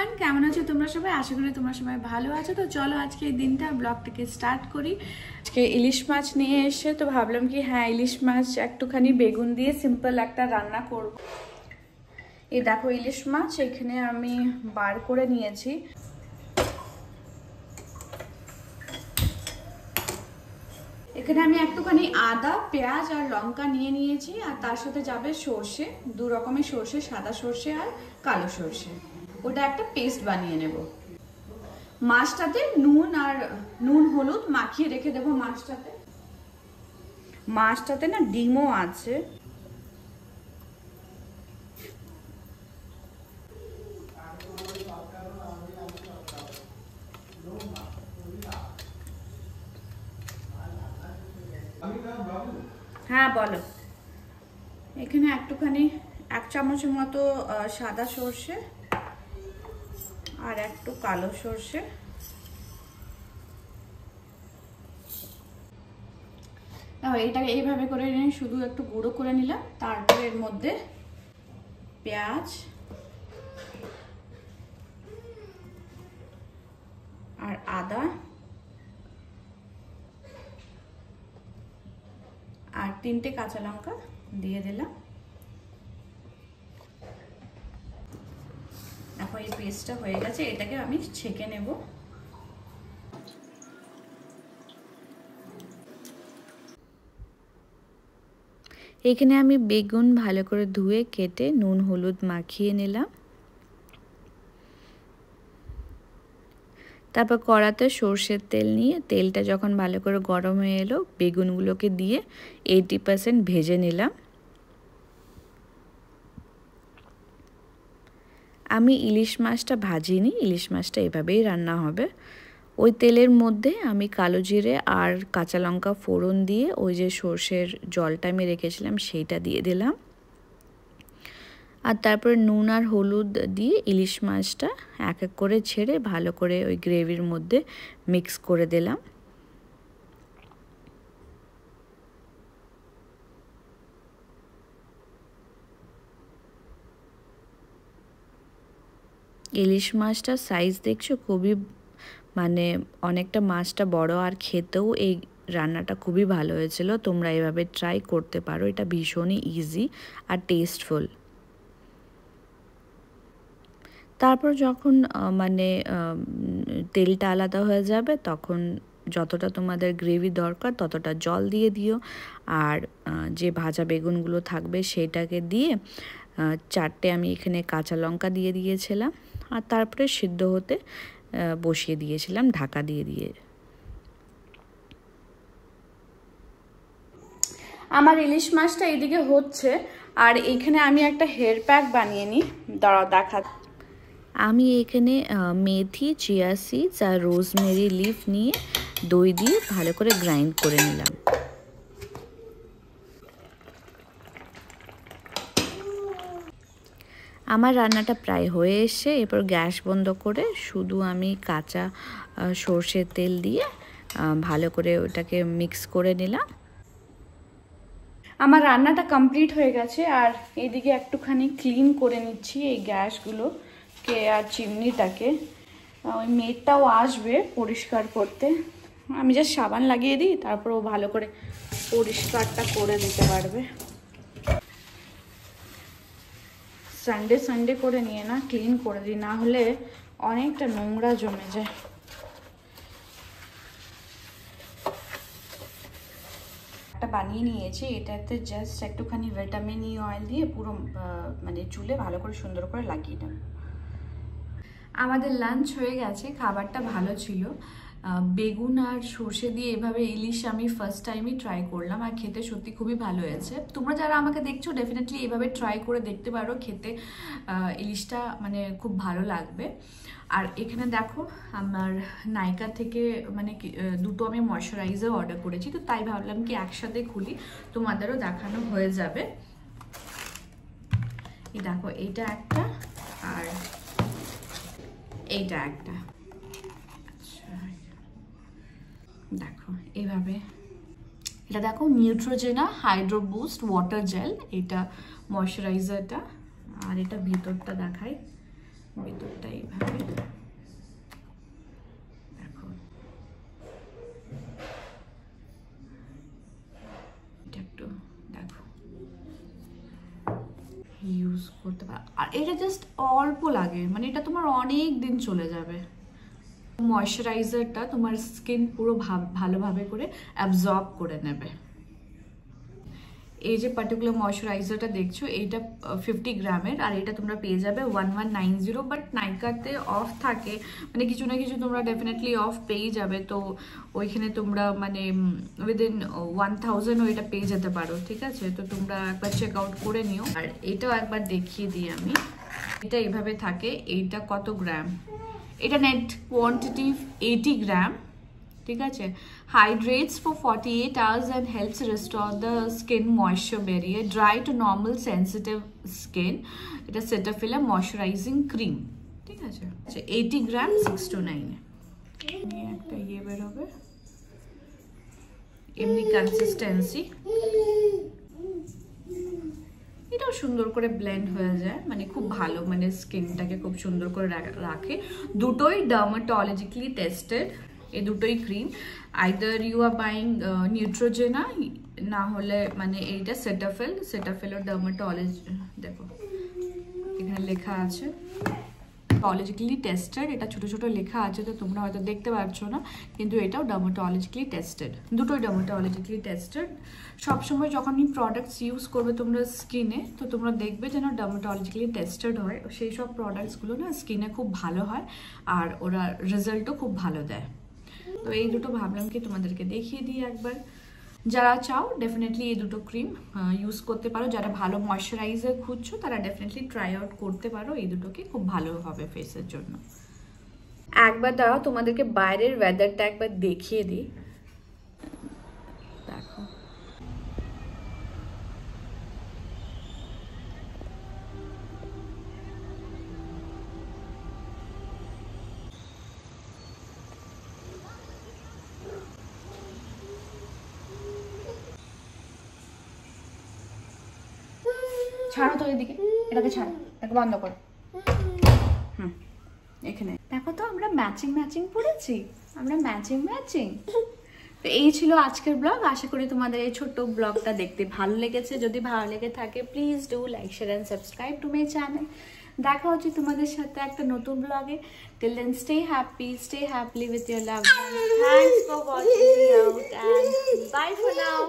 Everyone, কেমন আছো তোমরা সবাই? আশা করি তোমরা সবাই ভালো আছো। তো চলো আজকে এই দিনটা ব্লগটাকে স্টার্ট করি। আজকে ইলিশ মাছ নিয়ে এসে তো ভাবলাম কি হ্যাঁ ইলিশ মাছ একটুখানি বেগুন দিয়ে সিম্পল একটা রান্না করব। এই দেখো ইলিশ মাছ এখানে আমি বার করে নিয়েছি। এখানে আমি একটুখানি আদা, পেঁয়াজ আর লঙ্কা নিয়ে নিয়েছি, আর তার সাথে যাবে সর্ষে, দু রকমের সর্ষে, সাদা সর্ষে আর কালো সর্ষে। ওটা একটা পেস্ট বানিয়ে নেব। মাছটাতে নুন হলুদ মাখিয়ে রেখে দেবো। মাছটাতে না ডিমও আছে। হ্যাঁ বলো। এখানে একটুখানি 1 চামচের মতো সাদা সর্ষে আর একটু কালো সর্ষে, এটাকে এইভাবে করে নিয়ে শুধু একটু গুঁড়ো করে নিলাম। তারপরে এর মধ্যে পেঁয়াজ আর আদা আর 3টে কাঁচা লঙ্কা দিয়ে দিলাম। এখন এই পেস্টটা হয়ে গেছে, এটাকে আমি ছেঁকে নেব। এখানে আমি বেগুন ভালো করে ধুয়ে কেটে নুন হলুদ মাখিয়ে নিলাম। তারপর কড়াতে সর্ষের তেল নিয়ে তেলটা যখন ভালো করে গরম হয়ে এলো বেগুনগুলোকে দিয়ে 80% ভেজে নিলাম। আমি ইলিশ মাছটা ভাজিনি, ইলিশ মাছটা এভাবেই রান্না হবে। ওই তেলের মধ্যে আমি কালো জিরে আর কাঁচা লঙ্কা ফোড়ন দিয়ে ওই যে সর্ষের জলটা আমি রেখেছিলাম সেইটা দিয়ে দিলাম। আর তারপরে নুন আর হলুদ দিয়ে ইলিশ মাছটা এক এক করে ছেড়ে ভালো করে ওই গ্রেভির মধ্যে মিক্স করে দিলাম। ইলিশ মাছটা সাইজ দেখছো খুবই মানে অনেকটা মাছটা বড়, আর খেতেও এই রান্নাটা খুবই ভালো হয়েছিল। তোমরা এভাবে ট্রাই করতে পারো, এটা ভীষণই ইজি আর টেস্টফুল। তারপর যখন মানে তেলটা আলাদা হয়ে যাবে তখন যতটা তোমাদের গ্রেভি দরকার ততটা জল দিয়ে দিও। আর যে ভাজা বেগুনগুলো থাকবে সেটাকে দিয়ে 4টে আমি এখানে কাঁচা লঙ্কা দিয়ে দিয়েছিলাম, আর তারপরে সিদ্ধ হতে বসিয়ে দিয়েছিলাম ঢাকা দিয়ে দিয়ে। আমার ইলিশ মাছটা এইদিকে হচ্ছে, আর এইখানে আমি একটা হেয়ার প্যাক বানিয়ে নিই। দাঁড়াও দেখা। আমি এখানে মেথি, চিয়া সিডস আর রোজমেরি লিফ নিয়ে দই দিয়ে ভালো করে গ্রাইন্ড করে নিলাম। আমার রান্নাটা প্রায় হয়ে এসে এরপর গ্যাস বন্ধ করে শুধু আমি কাঁচা সর্ষের তেল দিয়ে ভালো করে ওটাকে মিক্স করে নিলাম। আমার রান্নাটা কমপ্লিট হয়ে গেছে, আর এইদিকে একটুখানি ক্লিন করে নিচ্ছি এই গ্যাসগুলোকে আর চিমনিটাকে। ওই মেয়েটাও আসবে পরিষ্কার করতে, আমি জাস্ট সাবান লাগিয়ে দিই, তারপর ও ভালো করে পরিষ্কারটা করে দিতে পারবে। সানডে করে নিয়ে না ক্লিন করে দিই, না হলে অনেকটা নোংরা জমে যায়। একটা বানিয়ে নিয়েছি, এটাতে জাস্ট একটুখানি ভিটামিন ই অয়েল দিয়ে পুরো মানে চুলে ভালো করে সুন্দর করে লাগিয়ে নেব। আমাদের লাঞ্চ হয়ে গেছে, খাবারটা ভালো ছিল। বেগুন আর সর্ষে দিয়ে এভাবে ইলিশ আমি ফার্স্ট টাইমই ট্রাই করলাম, আর খেতে সত্যি খুবই ভালো হয়েছে। তোমরা যারা আমাকে দেখছো ডেফিনেটলি এভাবে ট্রাই করে দেখতে পারো, খেতে ইলিশটা মানে খুব ভালো লাগবে। আর এখানে দেখো আমার নাইকা থেকে মানে দুটো আমি ময়শ্চারাইজার অর্ডার করেছি, তো তাই ভাবলাম কি একসাথে খুলি, তোমাদেরও দেখানো হয়ে যাবে। এই দেখো এইটা একটা আর এইটা একটা। দেখো এইভাবে, এটা দেখো নিউট্রোজেনা হাইড্রো বুস্ট ওয়াটার জেল, এটা ময়শ্চারাইজারটা। আর এটা ভিতরটা দেখাই, ভিতরটা এইভাবে দেখো, এটা একটু দেখো ইউজ করতে পারো। আর এটা জাস্ট অল্প লাগে, মানে এটা তোমার অনেক দিন চলে যাবে। ময়শ্চারাইজারটা তোমার স্কিন পুরো ভালোভাবে করে অ্যাবজর্ব করে নেবে। এই যে পার্টিকুলার ময়শ্চারাইজারটা দেখছো, এইটা 50 গ্রামের, আর এটা তোমরা পেয়ে যাবে 1190। বাট নাইকাতে অফ থাকে, মানে কিছু না কিছু তোমরা ডেফিনেটলি অফ পেয়ে যাবে। তো ওইখানে তোমরা মানে উইদিন 1000 ওইটা পেয়ে যেতে পারো, ঠিক আছে? তো তোমরা একবার চেক আউট করে নিও। আর এটাও একবার দেখিয়ে দিই আমি, এটা এইভাবে থাকে। এইটা কত গ্রাম? এটা নেট কোয়ান্টিটি 80 গ্রাম, ঠিক আছে? Hydrates for 48 hours and helps restore the skin moisture barrier. Dry to normal sensitive skin. এটা Cetaphil moisturizing cream, ঠিক আছে? আচ্ছা 80 গ্রাম 629 নিয়ে একটা ইয়ে বেরোবে, এমনি কনসিস্টেন্সি। এটাও সুন্দর করে ব্লেন্ড হয়ে যায়, মানে খুব ভালো, মানে স্কিনটাকে খুব সুন্দর করে রাখে। দুটোই ডার্মাটোলজিক্যালি টেস্টেড, এই দুটোই cream. Either you are buying Neutrogena, না হলে মানে এইটা সেটাফিল ডার্মাটোলজি, দেখো এখানে লেখা আছে ডার্মাটোলজিক্যালি টেস্টেড। এটা ছোট ছোট লেখা আছে, তো তোমরা হয়তো দেখতে পাচ্ছ না, কিন্তু এটাও ডার্মাটোলজিক্যালি টেস্টেড, দুটোই ডার্মাটোলজিক্যালি টেস্টেড। সবসময় যখনই প্রোডাক্টস ইউজ করবে তোমরা স্কিনে, তো তোমরা দেখবে যেন ডার্মাটোলজিক্যালি টেস্টেড হয়। সেই সব প্রোডাক্টসগুলো না স্কিনে খুব ভালো হয়, আর ওরা রেজাল্টও খুব ভালো দেয়। তো এই দুটো ভাবলাম কি তোমাদেরকে দেখিয়ে দিই একবার। যারা চাও ডেফিনেটলি এই দুটো ক্রিম ইউজ করতে পারো। যারা ভালো ময়শ্চারাইজার খুঁজছো তারা ডেফিনেটলি ট্রাই আউট করতে পারো, এই দুটোকে খুব ভালো হবে ফেসের জন্য। একবার দাঁড়াও তোমাদেরকে বাইরের ওয়েদারটা একবার দেখিয়ে দিই, দেখো ছাড়ো তো এদিকে, এটাকে ছাড়ো, এটাকে বন্ধ করো। এখানে দেখো তো আমরা ম্যাচিং পড়েছি, আমরা ম্যাচিং। তো এই ছিল আজকের ব্লগ। আশা করি তোমাদের এই ছোট্ট ব্লগটা দেখতে ভালো লেগেছে। যদি ভালো লেগে থাকে please do like, share and subscribe to my channel. দেখা হচ্ছে তোমাদের সাথে একটা নতুন ব্লগে। Till then stay happy with your love. Thanks for watching me out and bye for now.